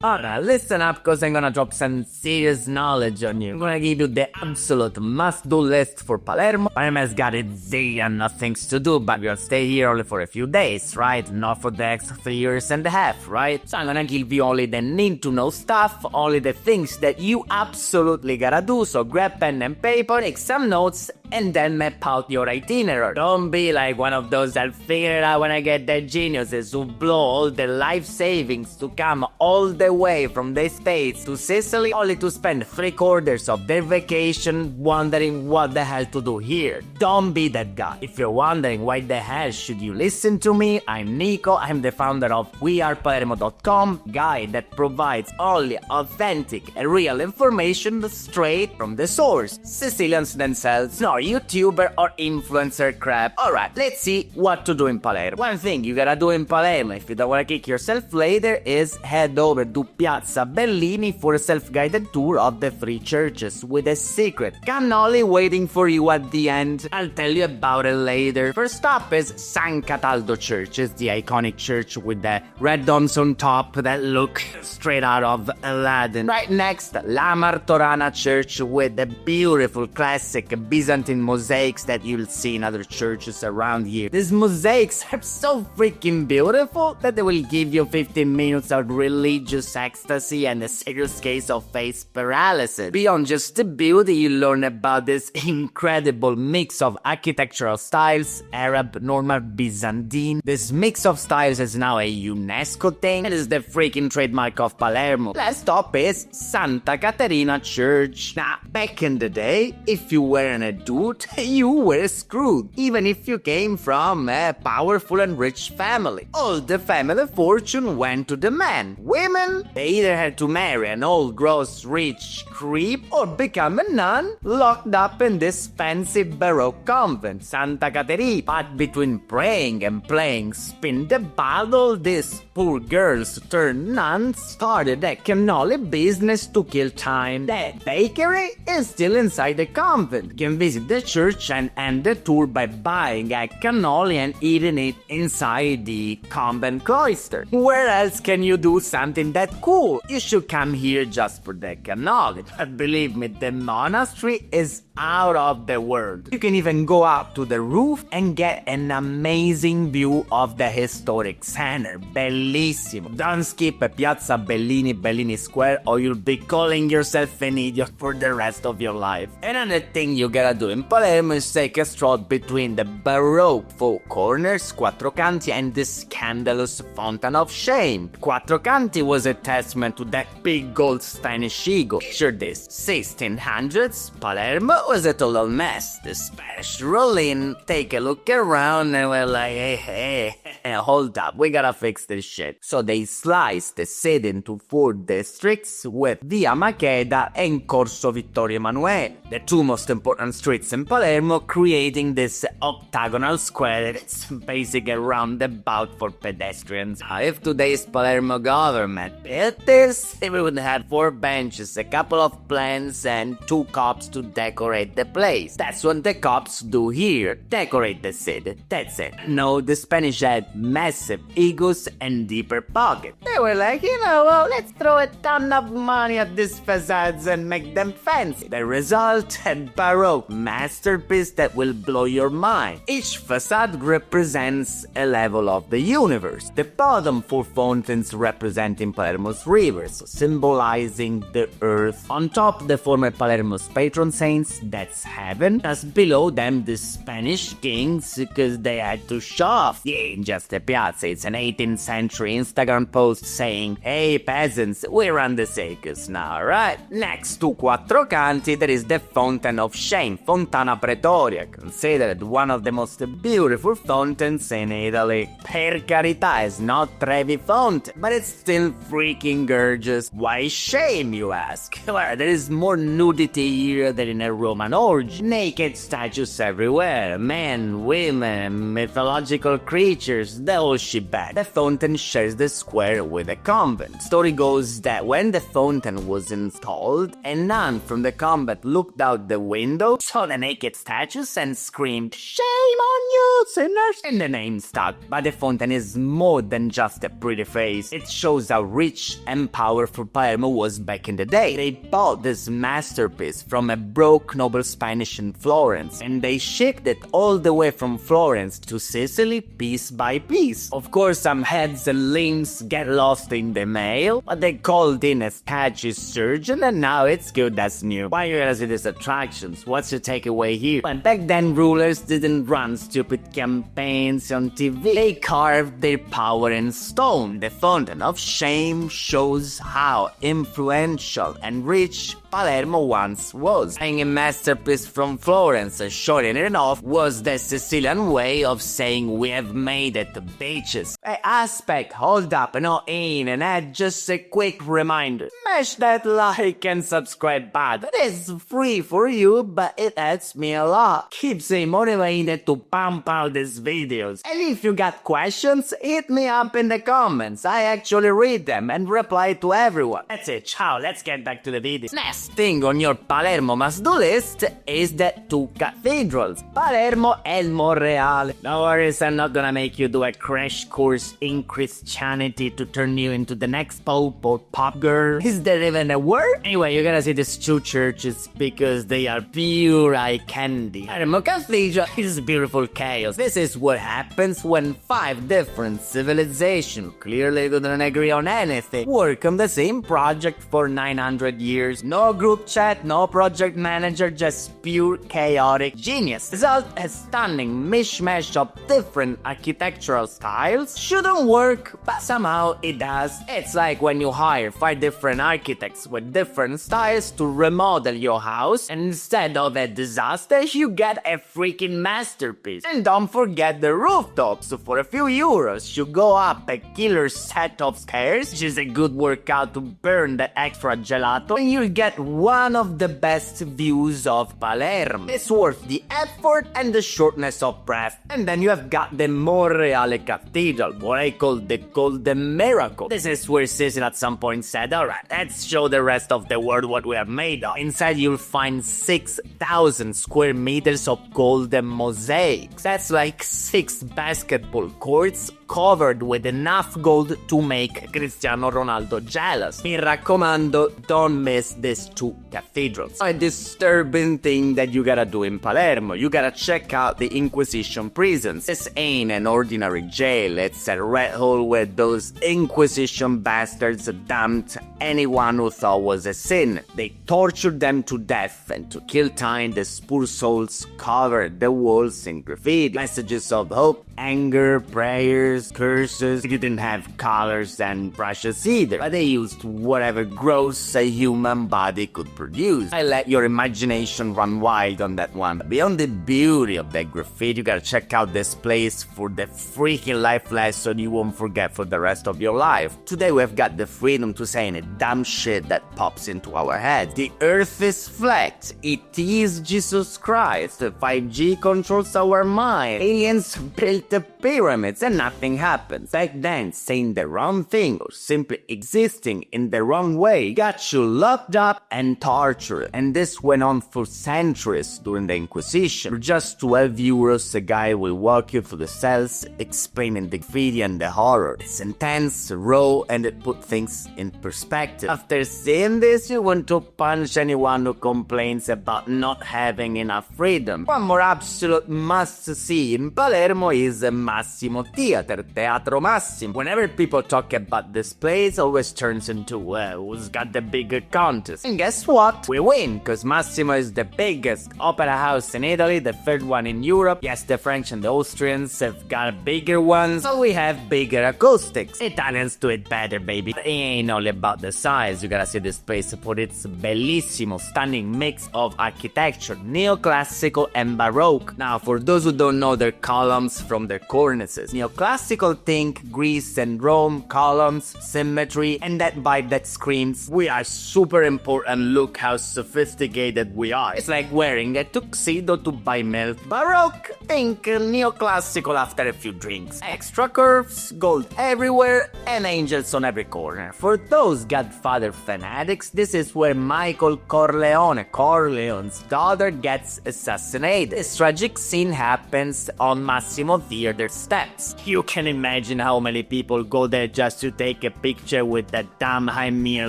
Alright, listen up cause I'm gonna drop some serious knowledge on you. I'm gonna give you the absolute must-do list for Palermo. Palermo has got a zillion things to do, but we'll stay here only for a few days, right? Not for the next 3 years and a half, right? So I'm gonna give you only the need-to-know stuff, only the things that you absolutely gotta do, so grab pen and paper, take some notes, and then map out your itinerary. Don't be like one of those I'll figure it out when I get there geniuses who blow all their life savings to come all the way from the States to Sicily only to spend 3/4 of their vacation wondering what the hell to do here. Don't be that guy. If you're wondering why the hell should you listen to me, I'm Nico, I'm the founder of wearepalermo.com, guy that provides only authentic and real information straight from the source. Sicilians themselves, no YouTuber or influencer crap. Alright, let's see what to do in Palermo. One thing you gotta do in Palermo if you don't wanna kick yourself later is head over to Piazza Bellini for a self-guided tour of the 3 churches with a secret cannoli waiting for you at the end. I'll tell you about it later. First stop is San Cataldo Church. It's the iconic church with the red domes on top that look straight out of Aladdin. Right next, La Martorana Church with the beautiful classic Byzantine mosaics that you'll see in other churches around here. These mosaics are so freaking beautiful that they will give you 15 minutes of religious ecstasy and a serious case of face paralysis. Beyond just the beauty, you learn about this incredible mix of architectural styles, Arab, normal, Byzantine. This mix of styles is now a UNESCO thing and is the freaking trademark of Palermo. Last stop is Santa Caterina Church. Now, back in the day, if you weren't a dude, you were screwed, even if you came from a powerful and rich family. All the family fortune went to the man. Women, they either had to marry an old gross rich creep or become a nun locked up in this fancy Baroque convent, Santa Caterina. But between praying and playing spin the bottle, these poor girls turned nuns started a cannoli business to kill time. The bakery is still inside the convent. You can visit the church and end the tour by buying a cannoli and eating it inside the convent cloister. Where else can you do something that cool? You should come here just for the cannoli. But believe me, the monastery is out of the world. You can even go up to the roof and get an amazing view of the historic center. Bellissimo. Don't skip Piazza Bellini Square or you'll be calling yourself an idiot for the rest of your life. Another thing you gotta do in Palermo is take a stroll between the Baroque four corners, Quattro Canti, and the scandalous Fountain of Shame. Quattro Canti was a testament to that big old Spanish ego. Picture this, 1600s, Palermo was a total mess. The Spanish roll in, take a look around, and we're like, hey, hold up, we gotta fix this shit. So they sliced the city into 4 districts with Via Maqueda and Corso Vittorio Emanuele, the 2 most important streets in Palermo, creating this octagonal square that's basically a roundabout for pedestrians. If today's Palermo government built this, they would have 4 benches, a couple of plants, and 2 cops to decorate the place. That's what the cops do here, decorate the city, that's it. No, the Spanish had massive egos and deeper pockets. They were like, well, let's throw a ton of money at these facades and make them fancy. The result, a Baroque masterpiece that will blow your mind. Each facade represents a level of the universe. The bottom 4 fountains representing Palermo's rivers, symbolizing the earth. On top, the former Palermo's patron saints, that's heaven. Just below them, the Spanish kings, because they had to show off. Yeah, just the piazza, it's an 18th century Instagram post saying, hey peasants, we run the circus now, right? Next to Quattro Canti, there is the Fountain of Shame, Fontana Pretoria, considered one of the most beautiful fountains in Italy. Per carità, it's not Trevi Fountain, but it's still freaking gorgeous. Why shame, you ask? Well, there is more nudity here than in a Roman orgy. Naked statues everywhere, men, women, mythological creatures, the whole shebang. The fountain shares the square with a convent. Story goes that when the fountain was installed, a nun from the convent looked out the window, saw the naked statues and screamed, "Shame on you, sinners!" And the name stuck. But the fountain is more than just a pretty face. It shows how rich and powerful Palermo was back in the day. They bought this masterpiece from a broke noble Spanish in Florence, and they shipped it all the way from Florence to Sicily piece by piece. Of course, some heads and limbs get lost in the mail, but they called in a sketchy surgeon and now it's good as new. Why you gonna see these attractions? What's your takeaway here? But back then, rulers didn't run stupid campaigns on TV. They carved their power in stone. The fountain of shame shows how influential and rich Palermo once was. Buying a masterpiece from Florence and showing it off was the Sicilian way of saying we have made it, bitches. Hey, aspect, hold up, no in and add just a quick reminder. Smash that like and subscribe button. It is free for you, but it helps me a lot. Keeps me motivated to pump out these videos. And if you got questions, hit me up in the comments. I actually read them and reply to everyone. That's it, ciao, let's get back to the video. Next thing on your Palermo must-do list is the two cathedrals, Palermo and Monreale. No worries, I'm not gonna make you do a crash course in Christianity to turn you into the next pope or pop girl. Is there even a word? Anyway, you're gonna see these two churches because they are pure eye candy. Palermo Cathedral is beautiful chaos. This is what happens when 5 different civilizations clearly couldn't agree on anything work on the same project for 900 years. No group chat, no project manager, just pure chaotic genius. Result, a stunning mishmash of different architectural styles. Shouldn't work, but somehow it does. It's like when you hire 5 different architects with different styles to remodel your house, and instead of a disaster, you get a freaking masterpiece. And don't forget the rooftops. So for a few euros, you go up a killer set of stairs, which is a good workout to burn the extra gelato, and you get one of the best views of Palermo. It's worth the effort and the shortness of breath. And then you have got the Monreale Cathedral, what I call the Golden Miracle. This is where Sicily at some point said, alright, let's show the rest of the world what we are made of. Inside you'll find 6,000 square meters of golden mosaics. That's like 6 basketball courts covered with enough gold to make Cristiano Ronaldo jealous. Mi raccomando, don't miss these two cathedrals. A disturbing thing that you gotta do in Palermo, you gotta check out the Inquisition prisons. This ain't an ordinary jail, it's a red hole where those Inquisition bastards dumped anyone who thought was a sin. They tortured them to death, and to kill time, the poor souls covered the walls in graffiti. Messages of hope, anger, prayers, curses. They didn't have colors and brushes either, but they used whatever gross a human body could produce. I let your imagination run wild on that one. Beyond the beauty of that graffiti, you gotta check out this place for the freaking life lesson you won't forget for the rest of your life. Today we've got the freedom to say any dumb shit that pops into our head. The earth is flat. It is Jesus Christ. 5G controls our mind. Aliens built the pyramids and nothing happens. Back then, saying the wrong thing or simply existing in the wrong way got you locked up and tortured. And this went on for centuries during the Inquisition. For just 12 euros, a guy will walk you through the cells, explaining the graffiti and the horror. It's intense, raw, and it put things in perspective. After seeing this, you want to punch anyone who complains about not having enough freedom. One more absolute must-see in Palermo is the Massimo Theater, Teatro Massimo. Whenever people talk about this place, it always turns into, who's got the bigger contest? And guess what? We win, because Massimo is the biggest opera house in Italy, the 3rd one in Europe. Yes, the French and the Austrians have got bigger ones, so we have bigger acoustics. Italians do it better, baby. But it ain't only about the size. You gotta see this place for its bellissimo, stunning mix of architecture, neoclassical and baroque. Now, for those who don't know their columns from their cornices. Neoclassical, think Greece and Rome, columns, symmetry, and that vibe that screams, we are super important, look how sophisticated we are. It's like wearing a tuxedo to buy milk. Baroque, think neoclassical after a few drinks. Extra curves, gold everywhere, and angels on every corner. For those Godfather fanatics, this is where Michael Corleone's daughter, gets assassinated. This tragic scene happens on Massimo Theater steps. You can imagine how many people go there just to take a picture with that damn Hymir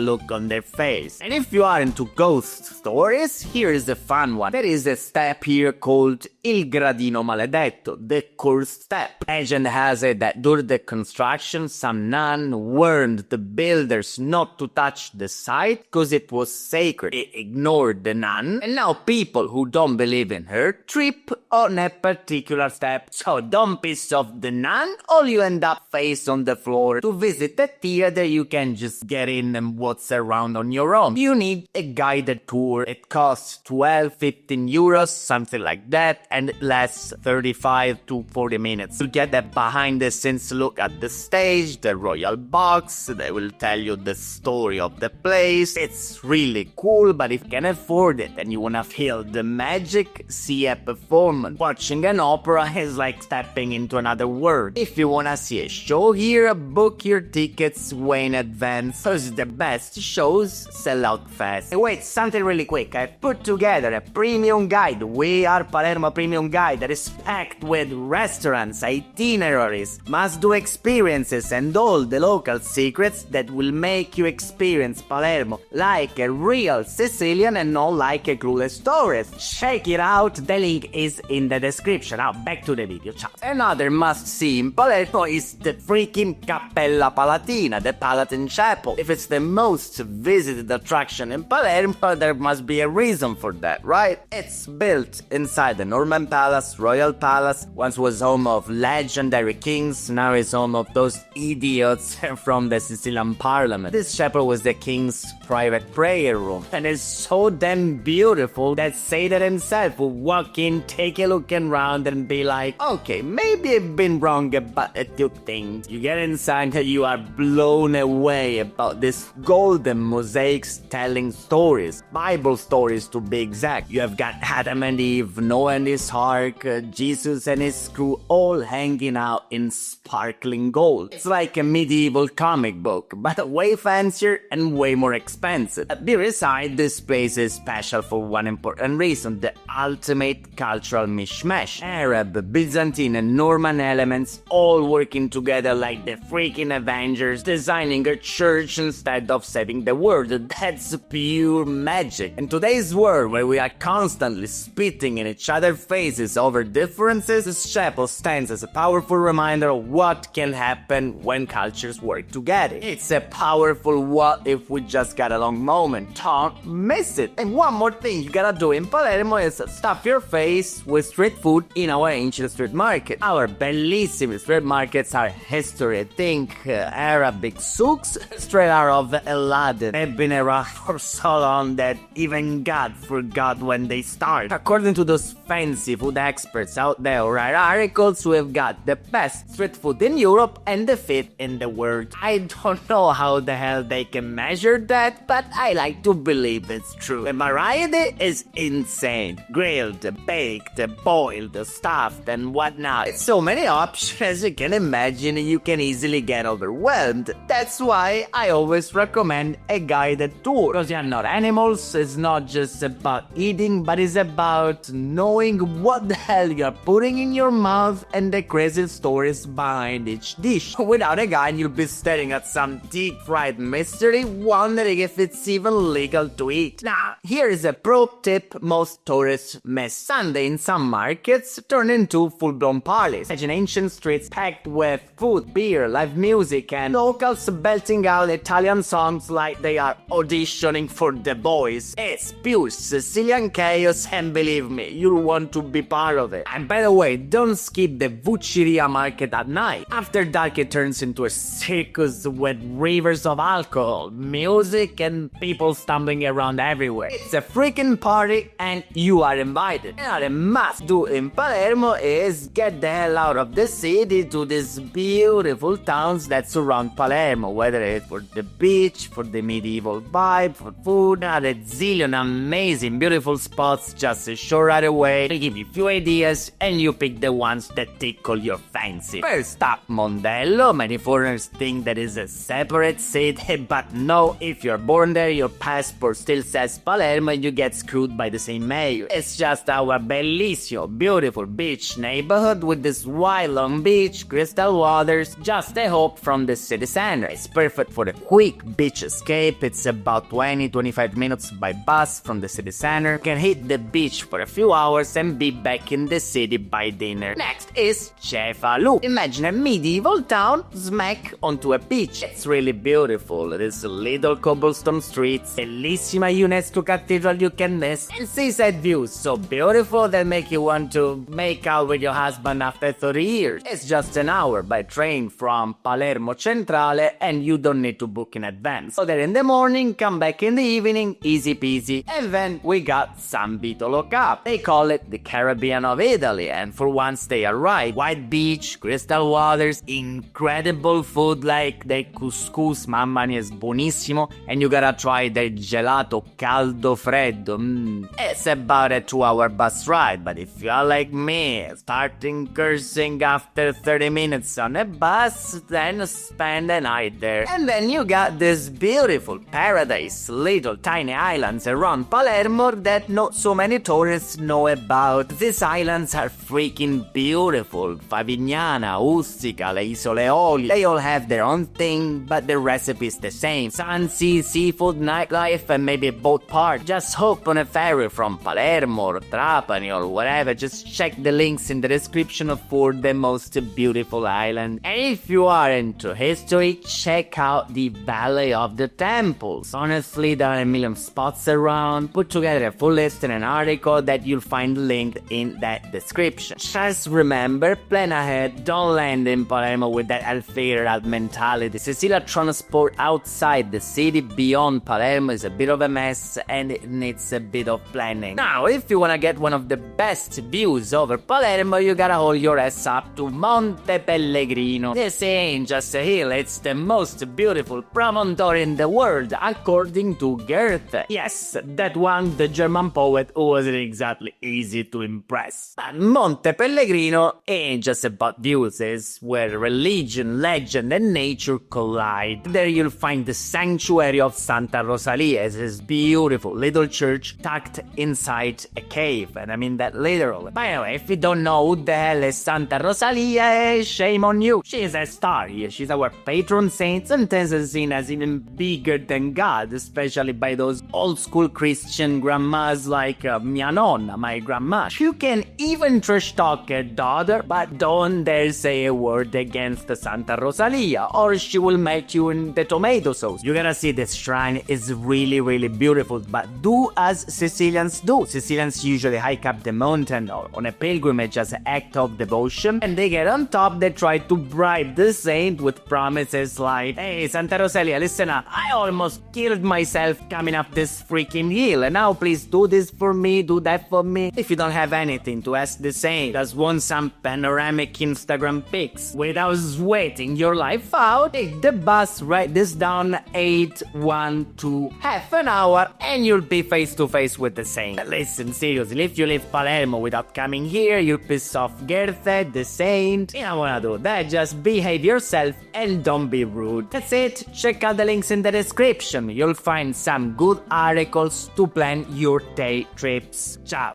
look on their face. And if you are into ghost stories, here is a fun one. There is a step here called Il Gradino Maledetto, the cursed step. Legend has it that during the construction, some nun warned the builders not to touch the site because it was sacred. They ignored the nun, and now people who don't believe in her trip on a particular step. So don't piss off the nun, or you end up face on the floor. To visit the theater, you can just get in and waltz around on your own. You need a guided tour. It costs 12-15 euros, something like that, and it lasts 35 to 40 minutes. You get a behind the scenes look at the stage, the royal box. They will tell you the story of the place. It's really cool, but if you can afford it and you wanna feel the magic, see a performance. Watching an opera is like stepping into another world. If you wanna see a show here, book your tickets way in advance, cause the best shows sell out fast. Hey, wait, something really quick. I put together a premium guide. We are Palermo premium guide that is packed with restaurants, itineraries, must-do experiences, and all the local secrets that will make you experience Palermo like a real Sicilian and not like a clueless tourist. Check it out, the link is in the description. Now back to the video, chat. Another must-see in Palermo is the freaking Cappella Palatina, the Palatine Chapel. If it's the most visited attraction in Palermo, there must be a reason for that, right? It's built inside the Norman Palace, Royal Palace, once was home of legendary kings, now is home of those idiots from the Sicilian parliament. This chapel was the king's private prayer room, and it's so damn beautiful that Satan himself will walk in, take a look around, and be like, okay, maybe I've been wrong about a few things. You get inside and you are blown away about this golden mosaics telling stories, Bible stories to be exact. You have got Adam and Eve, Noah and his ark, Jesus and his crew all hanging out in sparkling gold. It's like a medieval comic book, but way fancier and way more expensive. Besides, this place is special for one important reason: the ultimate cultural mishmash. Arab, Byzantine, and Norman elements all working together like the freaking Avengers, designing a church instead of saving the world. That's pure magic. In today's world, where we are constantly spitting in each other's faces over differences, this chapel stands as a powerful reminder of what can happen when cultures work together. It's a powerful what if we just got along moment. Don't miss it. And one more thing you gotta do in Palermo is stuff your face with street food in our ancient street market. Our bellissime street markets are history. Think Arabic souks straight out of Aladdin. They've been around for so long that even God forgot when they started. According to those fancy food experts out there who write articles, we've got the best street food in Europe and the fifth in the world. I don't know how the hell they can measure that, but I like to believe it's true. The variety is insane. Grilled, baked, boiled, stuffed, and whatnot. It's so many options, as you can imagine, you can easily get overwhelmed. That's why I always recommend a guided tour. Because you're not animals, it's not just about eating, but it's about knowing what the hell you're putting in your mouth and the crazy stories behind each dish. Without a guide, you'll be staring at some deep-fried mystery, wondering if it's even legal to eat. Now, here is a pro tip most tourists miss. Sunday in some markets turn into full-blown parties. Imagine ancient streets packed with food, beer, live music, and locals belting out Italian songs like they are auditioning for The Voice. It's pure Sicilian chaos, and believe me, you'll want to be part of it. And by the way, don't skip the Vucciria market at night. After dark, it turns into a circus with rivers of alcohol, music, and people stumbling around everywhere. It's a freaking party, and you are invited. Another must-do in Palermo is get the hell travel out of the city to these beautiful towns that surround Palermo, whether it's for the beach, for the medieval vibe, for food, a zillion amazing beautiful spots just a short ride away. They give you a few ideas and you pick the ones that tickle your fancy. First up, Mondello. Many foreigners think that is a separate city, but no, if you're born there, your passport still says Palermo and you get screwed by the same mayor. It's just our bellissimo, beautiful beach neighborhood with this wide long beach, crystal waters, just a hop from the city center. It's perfect for a quick beach escape. It's about 20-25 minutes by bus from the city center. You can hit the beach for a few hours and be back in the city by dinner. Next is Cefalu. Imagine a medieval town smack onto a beach. It's really beautiful. There's little cobblestone streets, bellissima UNESCO cathedral you can miss, and seaside views so beautiful that make you want to make out with your husband after 30 years. It's just an hour by train from Palermo Centrale and you don't need to book in advance. So there in the morning, come back in the evening, easy peasy. And then we got San Vito Lo Cap. They call it the Caribbean of Italy, and for once they are right. White beach, crystal waters, incredible food like the couscous, mamma mia, is buonissimo, and you gotta try the gelato caldo freddo. It's about a 2-hour bus ride, but if you are like me, starting cursing after 30 minutes on a bus, then spend a night there. And then you got this beautiful paradise, little tiny islands around Palermo that not so many tourists know about. These islands are freaking beautiful. Favignana, Ustica, le Isole Eolie, they all have their own thing, but the recipe is the same. Sun, sea, seafood, nightlife, and maybe a boat park. Just hop on a ferry from Palermo or Trapani or whatever. Just check the links in the description for the most beautiful island. And if you are into history, check out the Valley of the Temples. Honestly, there are a million spots around. Put together a full list in an article that you'll find linked in that description. Just remember, plan ahead, don't land in Palermo with that Alfeira mentality. Sicilia transport outside the city beyond Palermo is a bit of a mess and it needs a bit of planning. Now, if you wanna get one of the best views over Palermo, you gotta hold your ass up to Monte Pellegrino. This ain't just a hill, it's the most beautiful promontory in the world, according to Goethe. Yes, that one, the German poet who wasn't exactly easy to impress. But Monte Pellegrino ain't just about views, it's where religion, legend, and nature collide. There you'll find the sanctuary of Santa Rosalia. It's this beautiful little church tucked inside a cave, and I mean that literally. By the way, if you don't know who the hell is Santa Rosalia, shame on you. She's a star here. She's our patron saint, sometimes seen as even bigger than God, especially by those old school Christian grandmas like mia nonna, my grandma. You can even trash talk her daughter, but don't dare say a word against Santa Rosalia or she will melt you in the tomato sauce. You gotta see this shrine is really beautiful, but do as Sicilians do. Sicilians usually hike up the mountain or on a pilgrimage as an act of devotion, and they get on top, they try to bribe the saint with promises like, hey Santa Rosalia, listen up, I almost killed myself coming up this freaking hill, and now please do this for me, do that for me. If you don't have anything to ask the saint, just want some panoramic Instagram pics without sweating your life out, take the bus, write this down, 812, half an hour, and you'll be face to face with the saint. But listen, seriously, if you leave Palermo without coming here, you'll piss off Goethe, the saint. You don't wanna do that, just behave yourself and don't be rude. That's it, check out the links in the description, you'll find some good articles to plan your day trips. Ciao!